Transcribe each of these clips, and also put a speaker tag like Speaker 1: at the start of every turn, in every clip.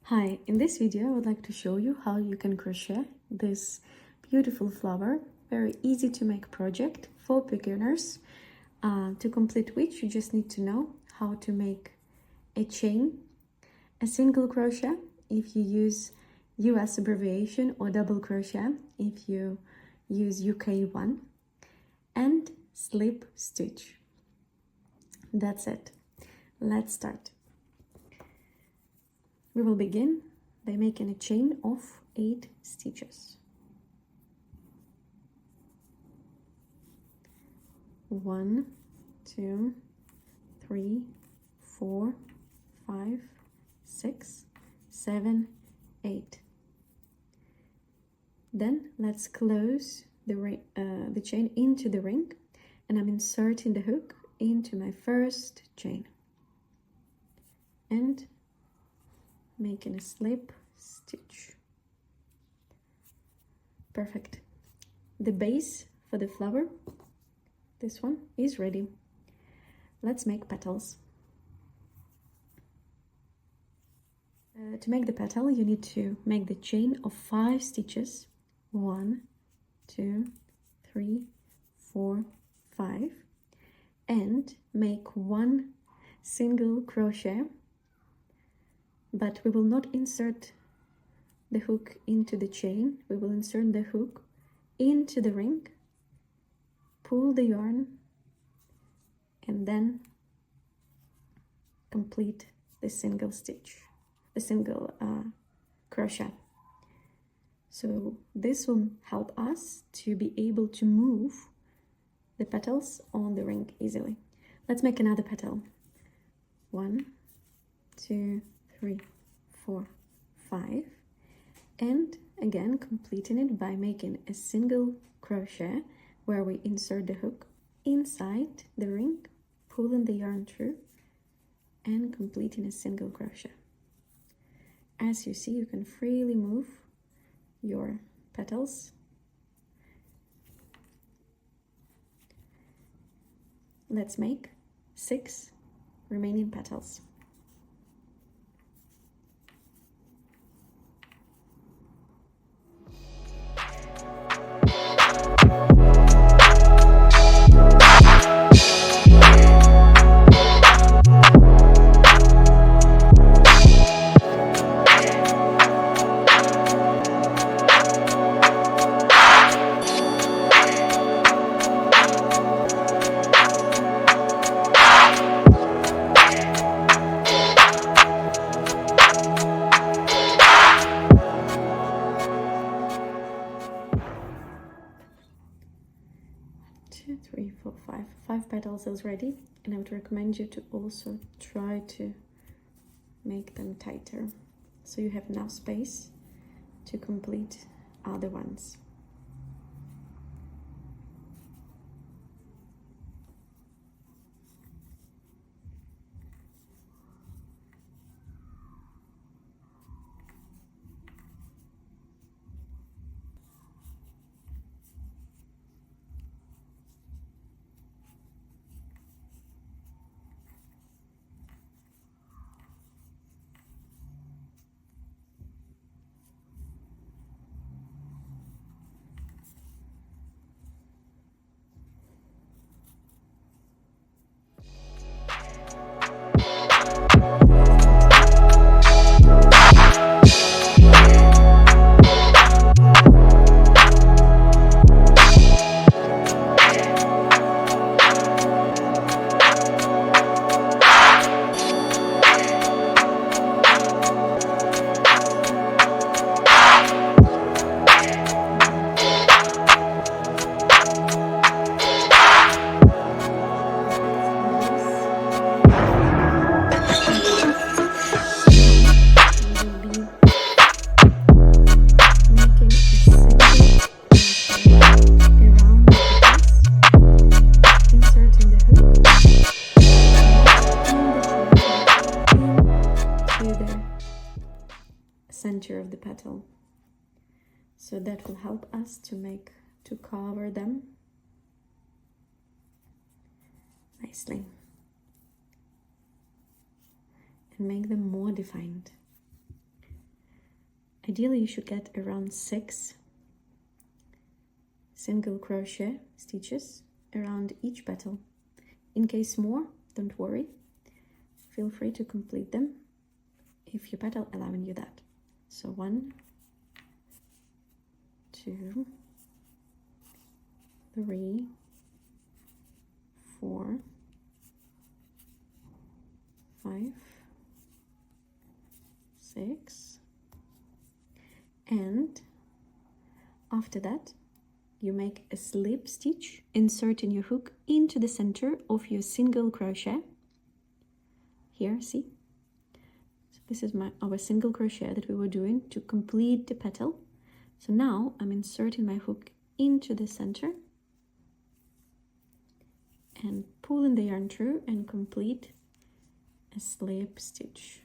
Speaker 1: Hi, in this video I would like to show you how you can crochet this beautiful flower. Very easy to make project for beginners, to complete which you just need to know how to make a chain, a single crochet if you use US abbreviation, or double crochet if you use UK one, and slip stitch. That's it. Let's start. We will begin by making a chain of 8 stitches. 1, 2, 3, 4, 5, 6, 7, 8. Then let's close the chain into the ring, and I'm inserting the hook into my first chain and making a slip stitch. Perfect. The base for the flower, this one, is ready. Let's make petals. To make the petal, you need to make the chain of 5 stitches. 1, 2, 3, 4, 5, and make 1 single crochet, but we will not insert the hook into the chain. We will insert the hook into the ring, pull the yarn, and then complete the single stitch, the single crochet. So this will help us to be able to move the petals on the ring easily. Let's make another petal. 1, 2, 3, 4, 5, and again completing it by making a single crochet where we insert the hook inside the ring, pulling the yarn through, and completing a single crochet. As you see, you can freely move your petals. Let's make 6 remaining petals. Five petals is ready, and I would recommend you to also try to make them tighter so you have enough space to complete other ones. Center of the petal, so that will help us to cover them nicely and make them more defined. Ideally you should get around 6 single crochet stitches around each petal. In case more, don't worry, feel free to complete them if your petal allowing you that. So 1, 2, 3, 4, 5, 6, and after that you make a slip stitch, inserting your hook into the center of your single crochet. Here, see? So this is our single crochet that we were doing to complete the petal. So now I'm inserting my hook into the center and pulling the yarn through and complete a slip stitch.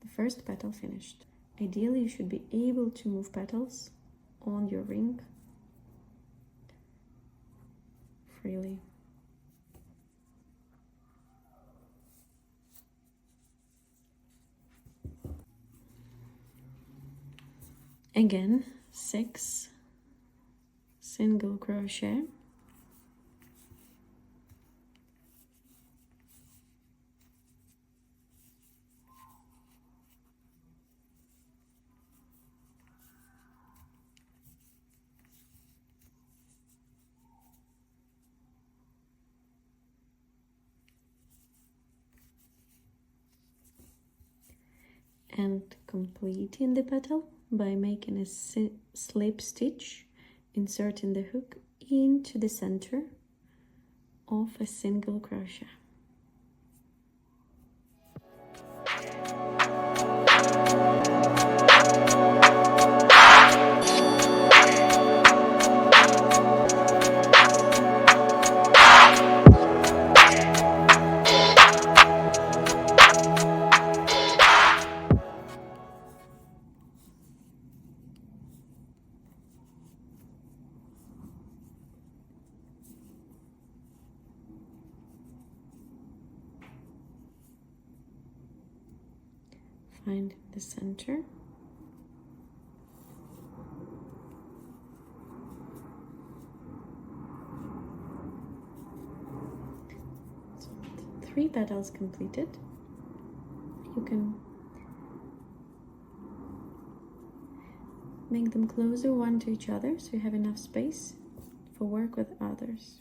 Speaker 1: The first petal finished. Ideally you should be able to move petals on your ring freely. Again, 6 single crochet, and completing the petal by making a slip stitch, inserting the hook into the center of a single crochet. Find the center. So 3 petals completed. You can make them closer one to each other so you have enough space for work with others.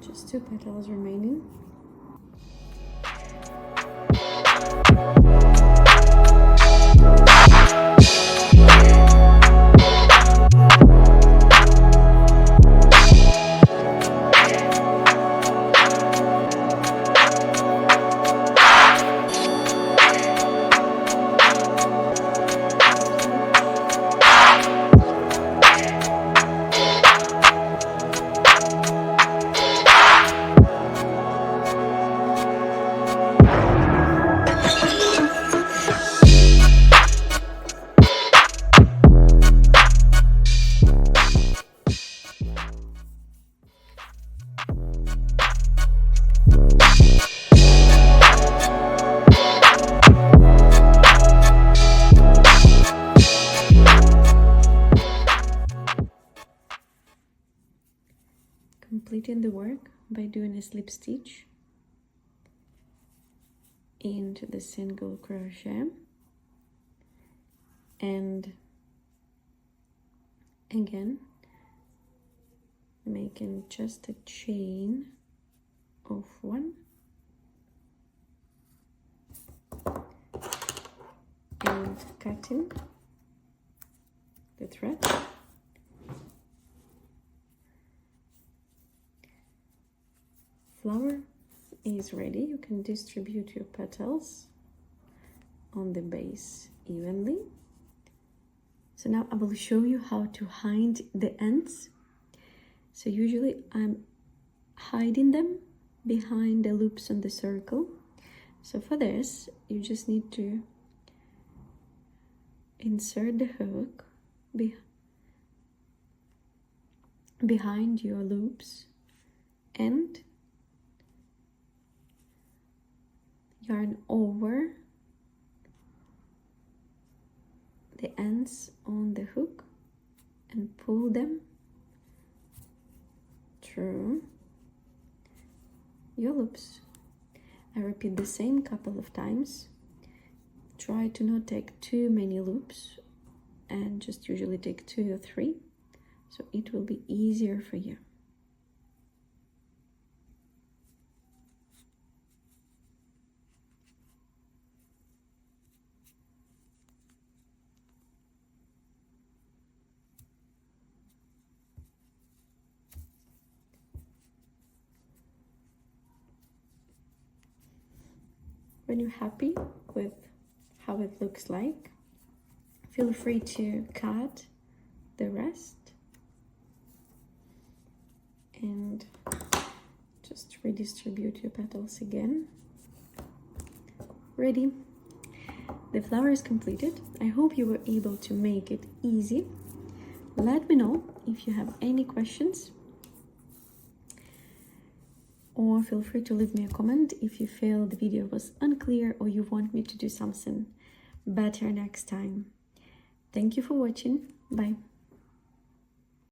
Speaker 1: Just 2 petals remaining. completing the work by doing a slip stitch into the single crochet, and again making just a chain of 1 and cutting the thread. Flower is ready. You can distribute your petals on the base evenly. So now I will show you how to hide the ends. So usually I'm hiding them behind the loops on the circle. So for this, you just need to insert the hook behind your loops and yarn over the ends on the hook and pull them through your loops. I repeat the same couple of times. Try to not take too many loops and just usually take 2 or 3, so it will be easier for you. When you're happy with how it looks like, feel free to cut the rest and just redistribute your petals again. Ready. The flower is completed. I hope you were able to make it easy. Let me know if you have any questions, or feel free to leave me a comment if you feel the video was unclear or you want me to do something better next time. Thank you for watching. Bye.